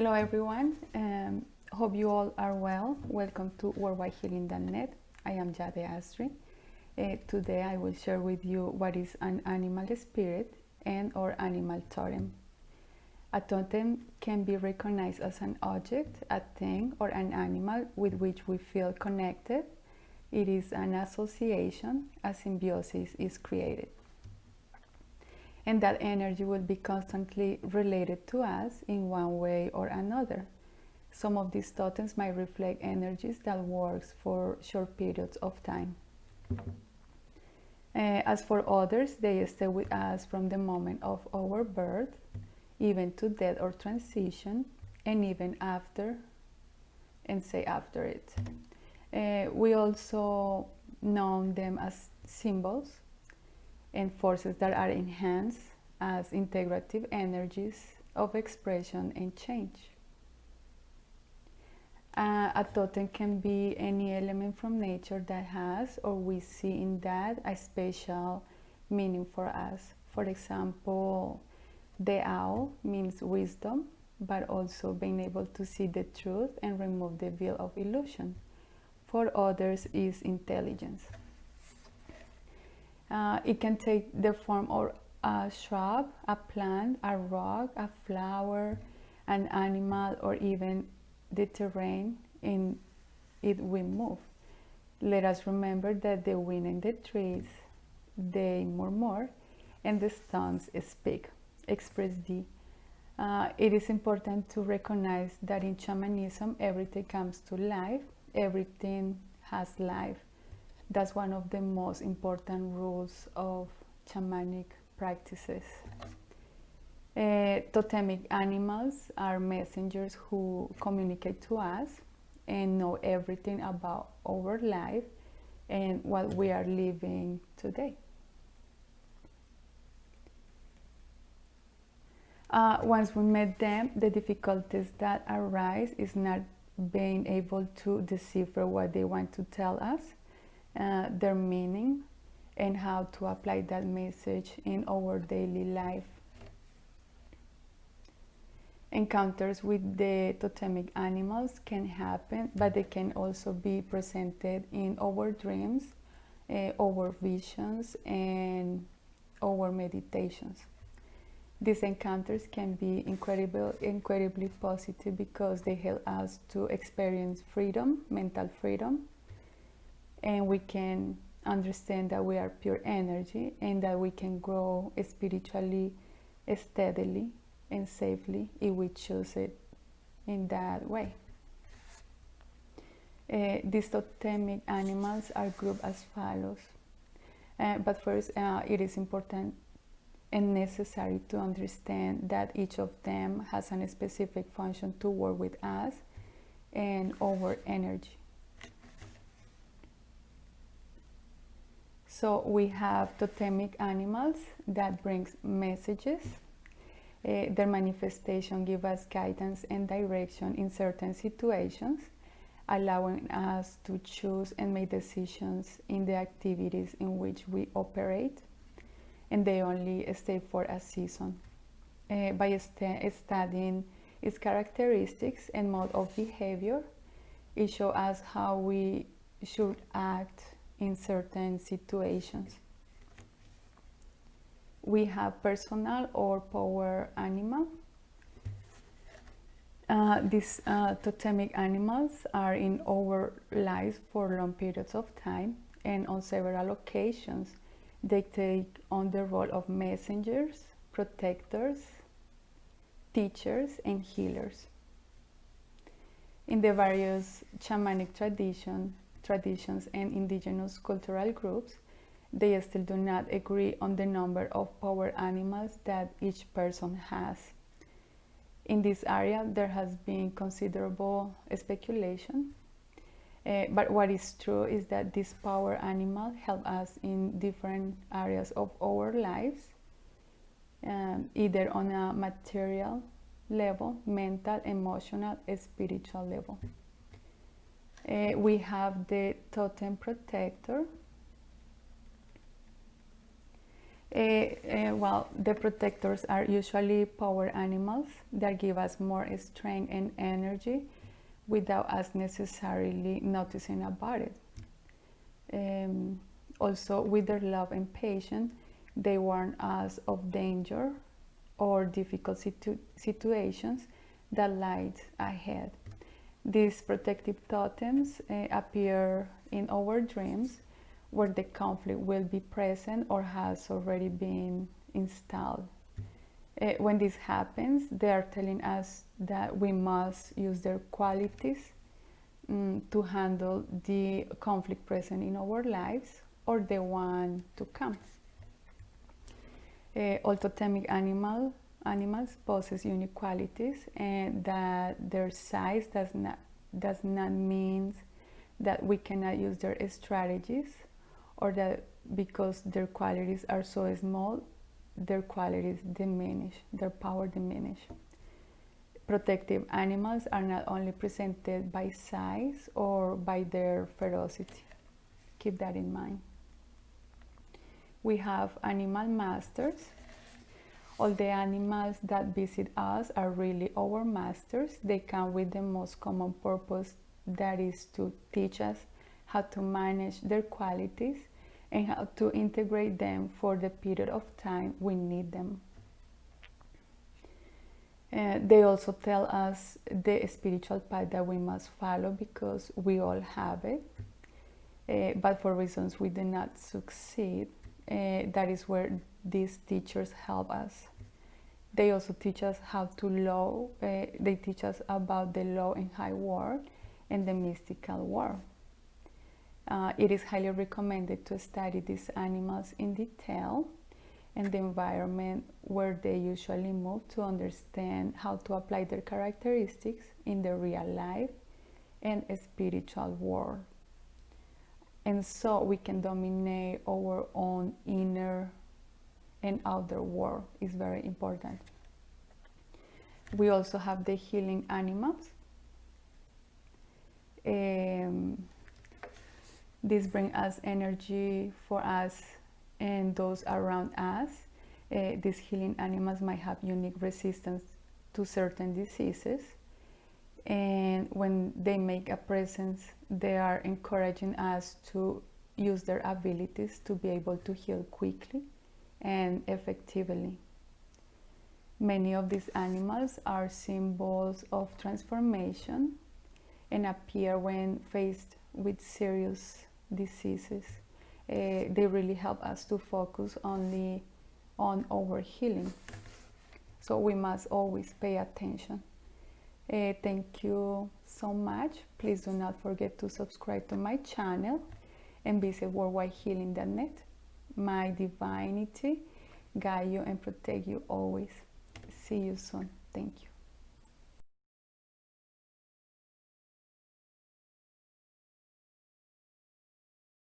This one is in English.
Hello everyone, hope you all are well. Welcome to worldwidehealing.net. I am Jadde.astrie. Today I will share with you what is an animal spirit and or animal totem. A totem can be recognized as an object, a thing, or an animal with which we feel connected. It is an association, a symbiosis is created. And that energy will be constantly related to us in one way or another. Some of these totems might reflect energies that works for short periods of time. As for others, they stay with us from the moment of our birth, even to death or transition, and even after, and say after it. We also know them as symbols and forces that are enhanced as integrative energies of expression and change. A totem can be any element from nature that has, or we see in that, a special meaning for us. For example, the owl means wisdom, but also being able to see the truth and remove the veil of illusion. For others is intelligence. It can take the form of a shrub, a plant, a rock, a flower, an animal, or even the terrain in it we move. Let us remember that the wind and the trees, they murmur, and the stones speak, express thee. It is important to recognize that in shamanism, everything comes to life, everything has life. That's one of the most important rules of shamanic practices. Totemic animals are messengers who communicate to us and know everything about our life and what we are living today. Once we met them, the difficulties that arise is not being able to decipher what they want to tell us, their meaning, and how to apply that message in our daily life. Encounters with the totemic animals can happen, but they can also be presented in our dreams, our visions, and our meditations. These encounters can be incredibly positive because they help us to experience freedom, mental freedom, and we can understand that we are pure energy and that we can grow spiritually, steadily, and safely if we choose it in that way. These totemic animals are grouped as follows. But first, it is important and necessary to understand that each of them has a specific function to work with us and our energy. So we have totemic animals that brings messages. Their manifestation gives us guidance and direction in certain situations, allowing us to choose and make decisions in the activities in which we operate, and they only stay for a season. By studying its characteristics and mode of behavior, it shows us how we should act in certain situations. We have personal or power animal. These totemic animals are in our lives for long periods of time, and on several occasions they take on the role of messengers, protectors, teachers, and healers. In the various shamanic traditions and indigenous cultural groups, they still do not agree on the number of power animals that each person has. In this area, there has been considerable speculation, but what is true is that these power animals help us in different areas of our lives, either on a material level, mental, emotional, spiritual level. We have the Totem Protector. Well, the protectors are usually power animals that give us more strength and energy without us necessarily noticing about it. Also, with their love and patience, they warn us of danger or difficult situations that lie ahead. These protective totems appear in our dreams, where the conflict will be present or has already been installed. When this happens, they are telling us that we must use their qualities to handle the conflict present in our lives or the one to come. All totemic animals possess unique qualities, and that their size does not mean that we cannot use their strategies, or that because their qualities are so small, their qualities diminish, their power diminish. Protective animals are not only presented by size or by their ferocity. Keep that in mind. We have animal masters. All the animals that visit us are really our masters. They come with the most common purpose, that is to teach us how to manage their qualities and how to integrate them for the period of time we need them. They also tell us the spiritual path that we must follow, because we all have it, but for reasons we do not succeed. That is where these teachers help us. They also teach us how to law. They teach us about the low and high world and the mystical world. It is highly recommended to study these animals in detail and the environment where they usually move, to understand how to apply their characteristics in the real life and spiritual world. And so we can dominate our own inner and outer world. Is very important. We also have the healing animals. This brings us energy for us and those around us. These healing animals might have unique resistance to certain diseases, and when they make a presence, they are encouraging us to use their abilities to be able to heal quickly and effectively. Many of these animals are symbols of transformation and appear when faced with serious diseases. They really help us to focus only on our healing. So we must always pay attention. Thank you so much. Please do not forget to subscribe to my channel and visit worldwidehealing.net. My divinity guide you and protect you always. See you soon. Thank you.